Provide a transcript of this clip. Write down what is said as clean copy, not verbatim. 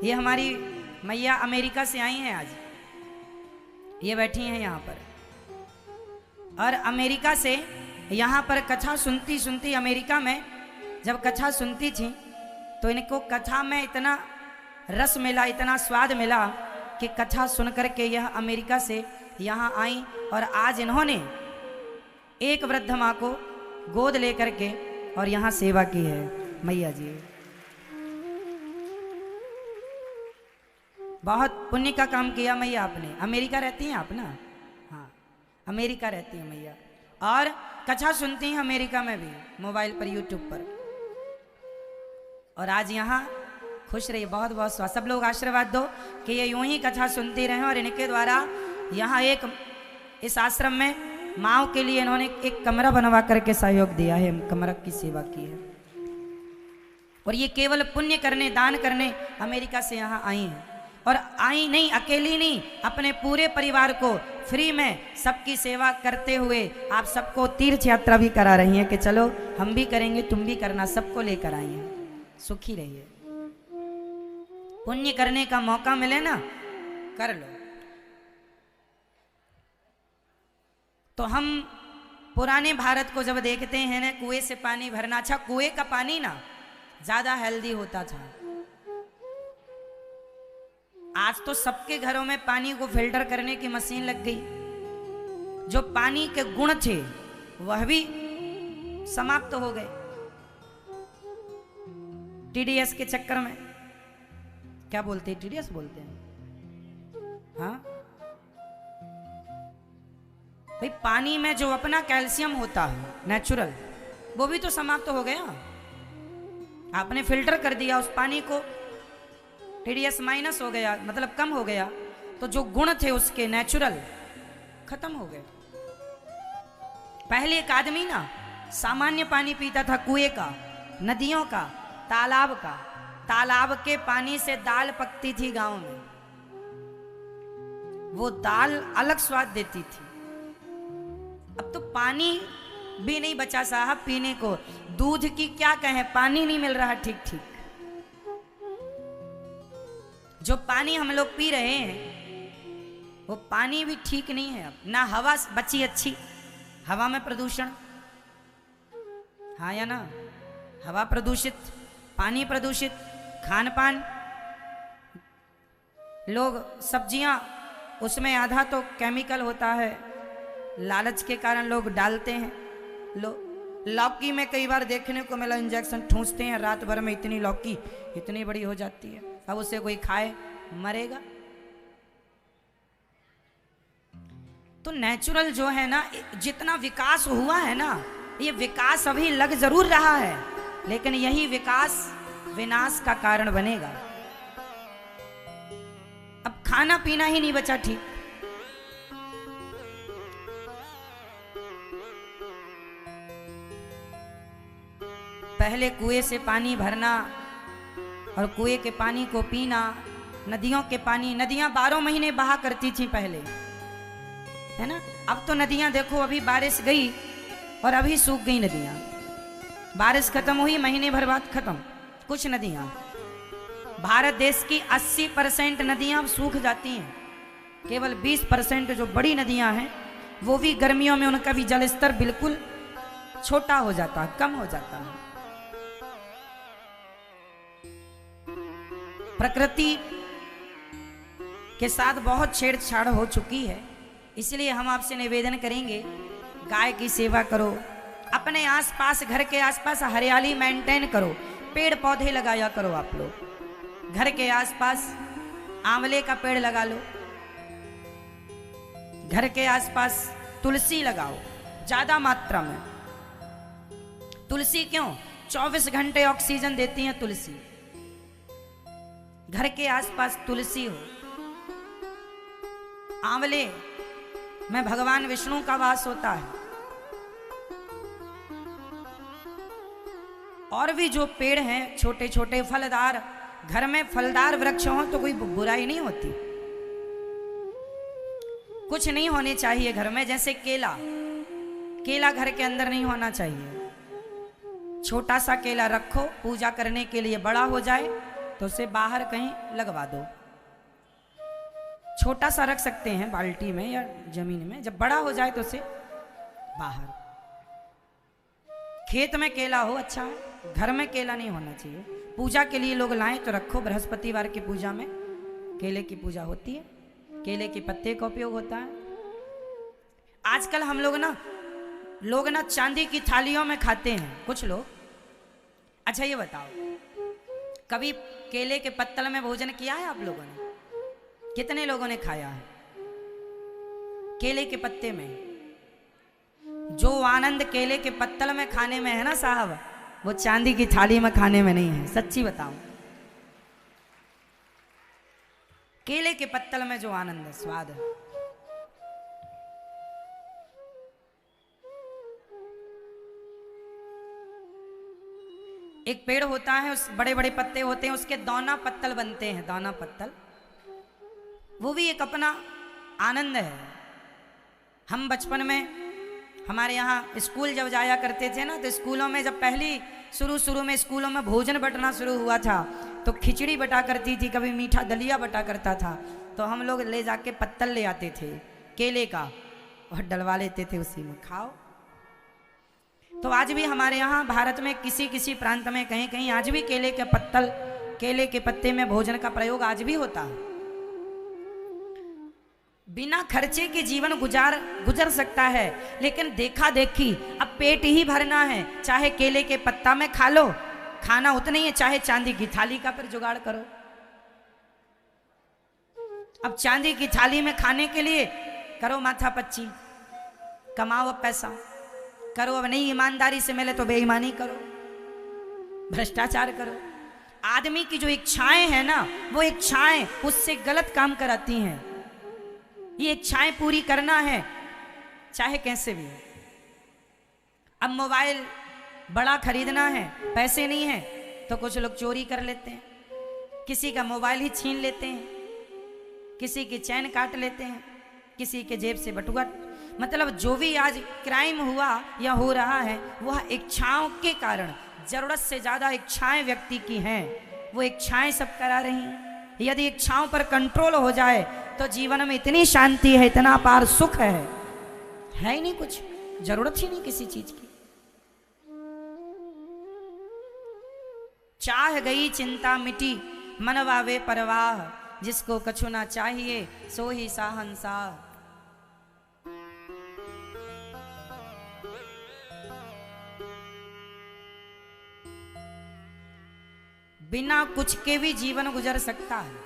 ये हमारी मैया अमेरिका से आई हैं आज, ये बैठी हैं यहाँ पर। और अमेरिका से यहाँ पर कथा सुनती सुनती, अमेरिका में जब कथा सुनती थी तो इनको कथा में इतना रस मिला, इतना स्वाद मिला कि कथा सुन करके यह अमेरिका से यहाँ आई। और आज इन्होंने एक वृद्ध माँ को गोद लेकर के और यहाँ सेवा की है। मैया जी बहुत पुण्य का काम किया मैया आपने। अमेरिका रहती हैं आप ना? हाँ, अमेरिका रहती हैं मैया और कथा सुनती हैं अमेरिका में भी, मोबाइल पर, यूट्यूब पर। और आज यहाँ खुश रहिए, बहुत बहुत स्वागत। सब लोग आशीर्वाद दो कि ये यूं ही कथा सुनती रहें। और इनके द्वारा यहाँ एक इस आश्रम में माँओं के लिए इन्होंने एक कमरा बनवा करके सहयोग दिया है, कमरा की सेवा की है। और ये केवल पुण्य करने, दान करने अमेरिका से यहाँ आई हैं। और आई नहीं, अकेली नहीं, अपने पूरे परिवार को फ्री में सबकी सेवा करते हुए आप सबको तीर्थ यात्रा भी करा रही हैं कि चलो हम भी करेंगे, तुम भी करना, सबको लेकर आई हैं। सुखी रहिए। पुण्य करने का मौका मिले ना, कर लो। तो हम पुराने भारत को जब देखते हैं ना, कुएं से पानी भरना, अच्छा कुएं का पानी ना ज्यादा हेल्दी होता था। आज तो सबके घरों में पानी को फिल्टर करने की मशीन लग गई। जो पानी के गुण थे वह भी समाप्त हो गए टीडीएस के चक्कर में। क्या बोलते हैं? टीडीएस बोलते हैं। हाँ भाई, पानी में जो अपना कैल्शियम होता है नेचुरल, वो भी तो समाप्त हो गया। आपने फिल्टर कर दिया उस पानी को, टीडीएस माइनस हो गया, मतलब कम हो गया। तो जो गुण थे उसके नेचुरल खत्म हो गए। पहले एक आदमी ना सामान्य पानी पीता था, कुएं का, नदियों का, तालाब का। तालाब के पानी से दाल पकती थी गांव में, वो दाल अलग स्वाद देती थी। अब तो पानी भी नहीं बचा साहब पीने को। दूध की क्या कहें, पानी नहीं मिल रहा ठीक ठीक। जो पानी हम लोग पी रहे हैं वो पानी भी ठीक नहीं है। अब ना हवा बची अच्छी, हवा में प्रदूषण, हाँ या ना? हवा प्रदूषित, पानी प्रदूषित, खान पान, लोग सब्जियां उसमें आधा तो केमिकल होता है, लालच के कारण लोग डालते हैं। लौकी में कई बार देखने को मिला इंजेक्शन ठूंसते हैं, रात भर में इतनी लौकी इतनी बड़ी हो जाती है। अब उसे कोई खाए मरेगा। तो नेचुरल जो है ना, जितना विकास हुआ है ना, ये विकास अभी लग जरूर रहा है, लेकिन यही विकास विनाश का कारण बनेगा। अब खाना पीना ही नहीं बचा ठीक। पहले कुएं से पानी भरना और कुएं के पानी को पीना, नदियों के पानी, नदियां 12 महीने बहा करती थी पहले, है ना? अब तो नदियां देखो, अभी बारिश गई और अभी सूख गई नदियां। बारिश खत्म हुई, महीने भर बाद खत्म कुछ नदियां। भारत देश की 80% नदियां सूख जाती हैं। केवल 20% जो बड़ी नदियां हैं वो भी गर्मियों में उनका भी जल स्तर बिल्कुल छोटा हो जाता है, कम हो जाता है। प्रकृति के साथ बहुत छेड़छाड़ हो चुकी है, इसलिए हम आपसे निवेदन करेंगे, गाय की सेवा करो, अपने आसपास, घर के आसपास हरियाली मेंटेन करो, पेड़ पौधे लगाया करो। आप लोग घर के आसपास आंवले का पेड़ लगा लो, घर के आसपास तुलसी लगाओ ज्यादा मात्रा में। तुलसी क्यों? 24 घंटे ऑक्सीजन देती है तुलसी। घर के आसपास तुलसी हो। आंवले में भगवान विष्णु का वास होता है। और भी जो पेड़ हैं छोटे छोटे फलदार, घर में फलदार वृक्ष हो तो कोई बुराई नहीं होती। कुछ नहीं होने चाहिए घर में, जैसे केला, केला घर के अंदर नहीं होना चाहिए। छोटा सा केला रखो, पूजा करने के लिए बड़ा हो जाए तो उसे बाहर कहीं लगवा दो। छोटा सा रख सकते हैं बाल्टी में या जमीन में, जब बड़ा हो जाए तो उसे बाहर। खेत में केला हो अच्छा है, घर में केला नहीं होना चाहिए। पूजा के लिए लोग लाएं तो रखो, बृहस्पतिवार की पूजा में केले की पूजा होती है, केले के पत्ते का उपयोग होता है। आजकल हम लोग ना चांदी की थालियों में खाते हैं कुछ लोग। अच्छा ये बताओ, कभी केले के पत्तल में भोजन किया है आप लोगों ने? कितने लोगों ने खाया है? केले के पत्ते में जो आनंद केले के पत्तल में खाने में है ना साहब, वो चांदी की थाली में खाने में नहीं है। सच्ची बताऊं, केले के पत्तल में जो आनंद है, स्वाद है। एक पेड़ होता है, उस बड़े बड़े पत्ते होते हैं, उसके दाना पत्तल बनते हैं, दाना पत्तल, वो भी एक अपना आनंद है। हम बचपन में हमारे यहाँ स्कूल जब जाया करते थे ना, तो स्कूलों में जब पहली शुरू में स्कूलों में भोजन बंटना शुरू हुआ था, तो खिचड़ी बटा करती थी, कभी मीठा दलिया बटा करता था, तो हम लोग ले जाके पत्तल ले आते थे केले का और डलवा लेते थे, उसी में खाओ। तो आज भी हमारे यहाँ भारत में किसी किसी प्रांत में कहीं कहीं आज भी केले के पत्ते में भोजन का प्रयोग आज भी होता है। बिना खर्चे के जीवन गुजर सकता है, लेकिन देखा देखी अब पेट ही भरना है, चाहे केले के पत्ता में खा लो, खाना उतना ही है, चाहे चांदी की थाली का फिर जुगाड़ करो। अब चांदी की थाली में खाने के लिए करो माथा पच्ची, कमाओ अब पैसा, करो अब नहीं ईमानदारी से मिले तो बेईमानी करो, भ्रष्टाचार करो। आदमी की जो इच्छाएं हैं ना, वो इच्छाएं उससे गलत काम कराती हैं। ये इच्छाएं पूरी करना है चाहे कैसे भी हो। अब मोबाइल बड़ा खरीदना है, पैसे नहीं है तो कुछ लोग चोरी कर लेते हैं, किसी का मोबाइल ही छीन लेते हैं, किसी की चैन काट लेते हैं, किसी के जेब से बटुआ। मतलब जो भी आज क्राइम हुआ या हो रहा है, वह इच्छाओं के कारण, जरूरत से ज्यादा इच्छाएं व्यक्ति की हैं, वो इच्छाएं सब करा रही हैं। यदि इच्छाओं पर कंट्रोल हो जाए तो जीवन में इतनी शांति है, इतना अपार सुख है ही नहीं, कुछ जरूरत ही नहीं किसी चीज की। चाह गई चिंता मिटी, मनवा वे परवाह, जिसको कछु ना चाहिए सो ही साहंसाह। बिना कुछ के भी जीवन गुजर सकता है।